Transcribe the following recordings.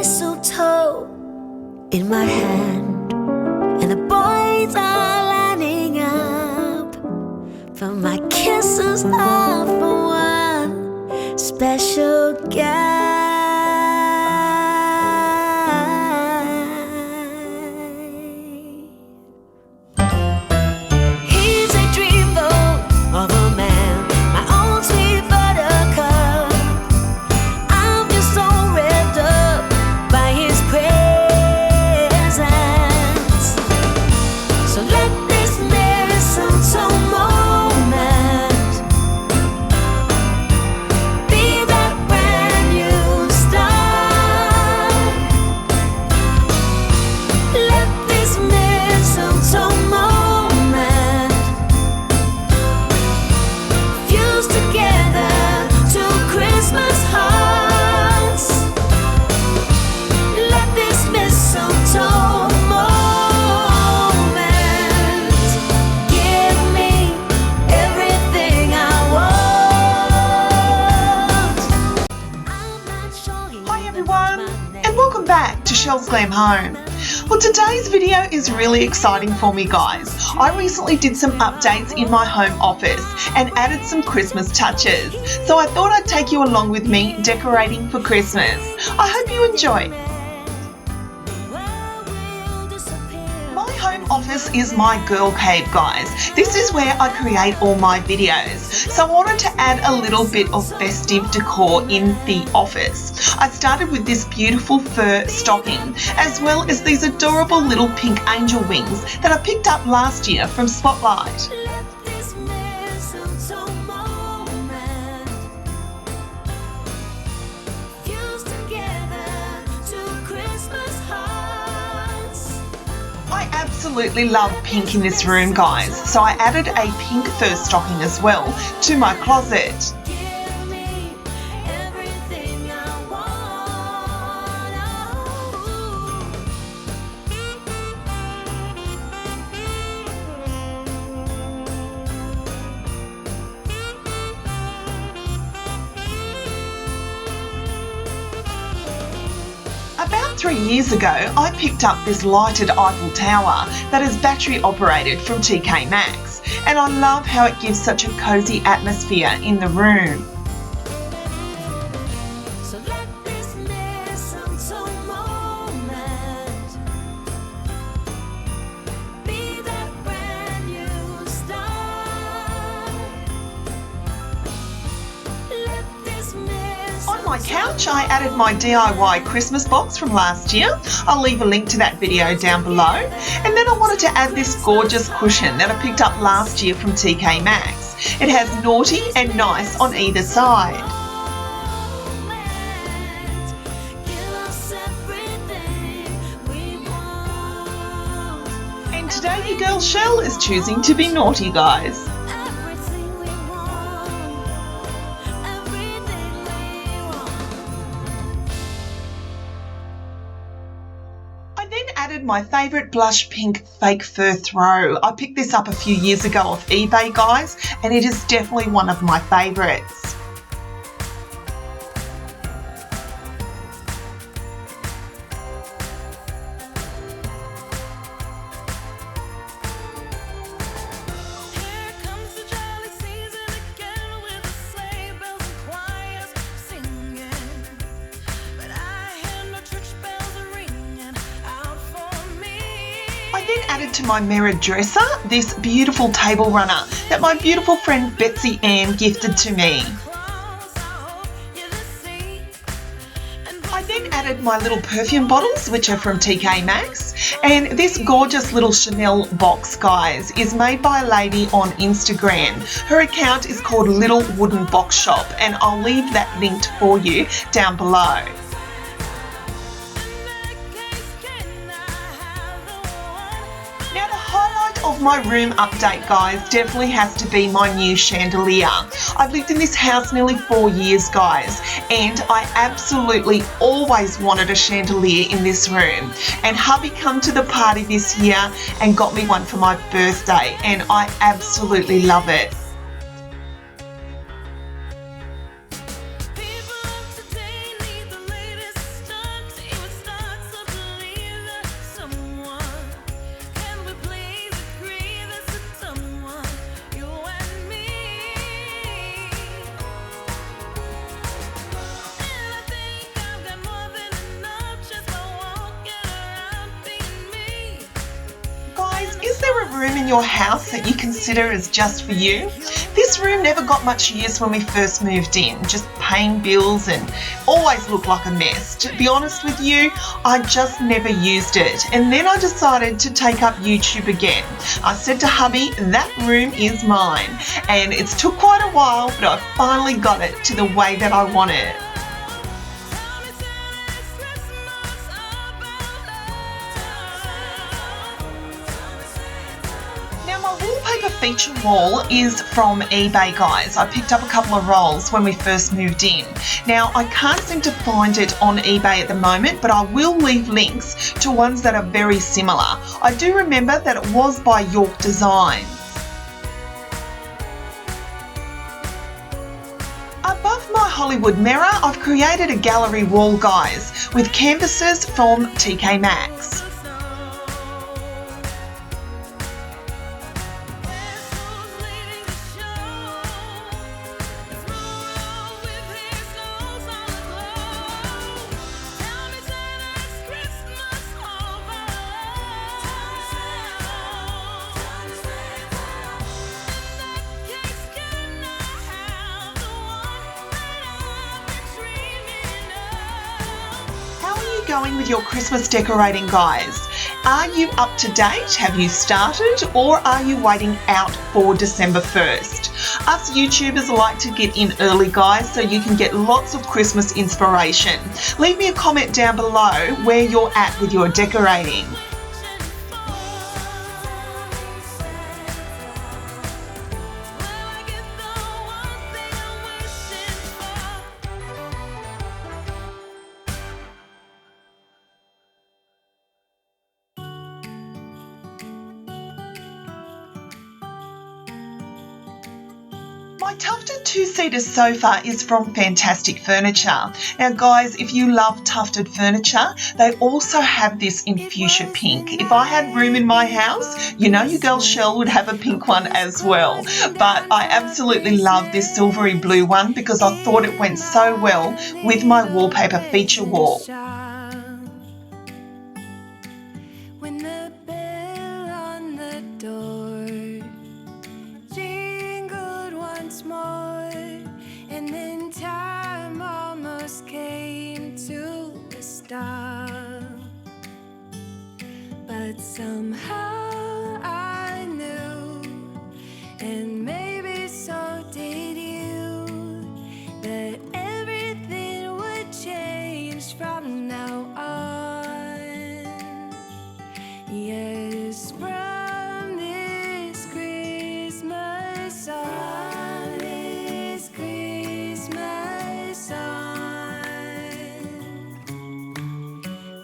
mistletoe in my hand, and the boys are lining up for my kisses all for one special guy. He's a dreamboat of a man, my own sweet buttercup. I'm just so revved up by his presence. So let this mistletoe moment be that brand new start. Let this mistletoe moment fuse together to Christmas hearts. Let this mistletoe moment give me everything I want. I'm not sure he Hi even everyone, knows my name. and welcome back to Chelles Glam Home. Well, today's video is really exciting for me, guys. I recently did some updates in my home office and added some Christmas touches. So I thought I'd take you along with me decorating for Christmas. I hope you enjoy. My home office is my girl cave, guys. This is where I create all my videos. So I wanted to add a little bit of festive decor in the office. I started with this beautiful fur stocking, as well as these adorable little pink angel wings that I picked up last year from Spotlight. Let this mistletoe moment fuse together to Christmas hearts. I absolutely love pink in this room, guys, so I added a pink fur stocking as well to my closet. Give me everything I want. About 3 years ago, I picked up this lighted Eiffel Tower that is battery operated from TK Maxx, and I love how it gives such a cozy atmosphere in the room. So let this mistletoe moment be that brand new start. Let this On my couch, I added my DIY Christmas box from last year. I'll leave a link to that video down below. And then I wanted to add this gorgeous cushion that I picked up last year from TK Maxx. It has naughty and nice on either side. give us everything we want. And today your girl Chelle is choosing to be naughty, guys. Everything we want. Everything we want. I then added my favourite blush pink fake fur throw. I picked this up a few years ago off eBay, guys, and it is definitely one of my favourites. Here comes the jolly season again with the sleigh bells and choirs singing. But I hear no church bells ringing out for me. I then added to my mirrored dresser this beautiful table runner that my beautiful friend Betsy Ann gifted to me. Close, I hope you see. And I then added my little perfume bottles, which are from TK Maxx, and this gorgeous little Chanel box, guys, is made by a lady on Instagram. Her account is called Little Wooden Box Shop, and I'll leave that linked for you down below. in that case, can I have the one? Now the highlight of my room update, guys, definitely has to be my new chandelier. I've lived in this house nearly 4 years, guys, and I absolutely always wanted a chandelier in this room. And hubby come to the party this year and got me one for my birthday, and I absolutely love it. People of today need the latest stocks, even room in your house that you consider as just for you? This room never got much use when we first moved in, just paying bills and always looked like a mess. To be honest with you, I just never used it. And then I decided to take up YouTube again. I said to hubby, that room is mine. And it's took quite a while, but I finally got it to the way that I want it. Wallpaper feature wall is from eBay, guys. I picked up a couple of rolls when we first moved in. Now, I can't seem to find it on eBay at the moment, but I will leave links to ones that are very similar. I do remember that it was by York Designs. Above my Hollywood mirror, I've created a gallery wall, guys, with canvases from TK Maxx. Going with your Christmas decorating, guys? Are you up to date? Have you started, or are you waiting out for December 1st? Us YouTubers like to get in early, guys, so you can get lots of Christmas inspiration. Leave me a comment down below where you're at with your decorating. My tufted two-seater sofa is from Fantastic Furniture. Now guys, if you love tufted furniture, they also have this in fuchsia pink. If I had room in my house, you know your girl Chelles would have a pink one as well. But I absolutely love this silvery blue one because I thought it went so well with my wallpaper feature wall. When the bell on the door jingled once more, and then time almost came to a stop, but somehow I knew, and maybe so did you, that everything would change from now on. Yes, from this Christmas on, this Christmas on,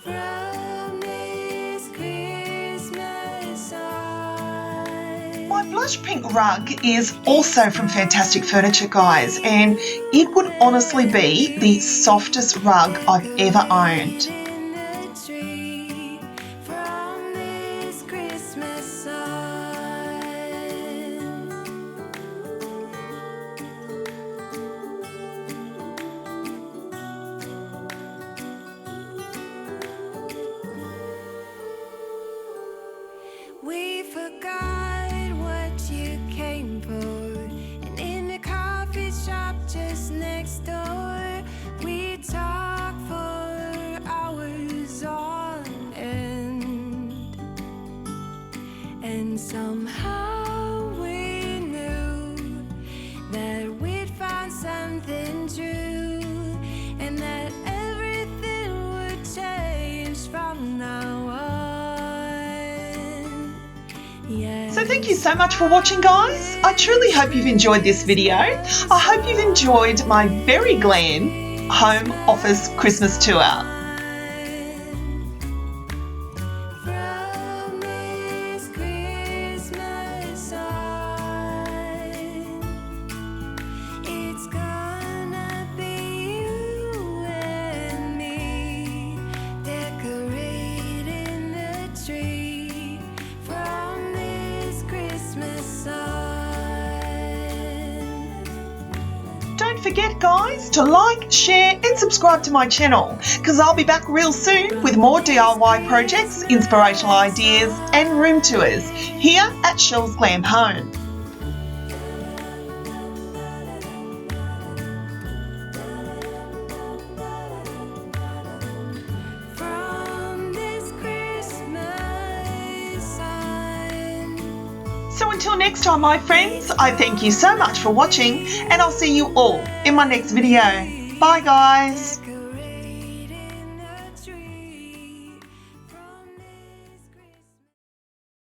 from this Christmas on. My blush pink rug is also from Fantastic Furniture, guys, and it would honestly be the softest rug I've ever owned. In the tree, from this Christmas on. We forgot what you came for, and in the coffee shop just next door, we talked for hours on end, and somehow we knew that we'd found something true, and that everything would change from now on. So thank you so much for watching, guys. I truly hope you've enjoyed this video. I hope you've enjoyed my very glam home office Christmas tour. From this Christmas on, it's gonna be you and me decorating the tree. From this Christmas on. Don't forget, guys, to like, share and subscribe to my channel, because I'll be back real soon with more DIY projects, inspirational ideas and room tours here at Chelles Glam Home. So until next time, my friends, I thank you so much for watching and I'll see you all in my next video. Bye, guys.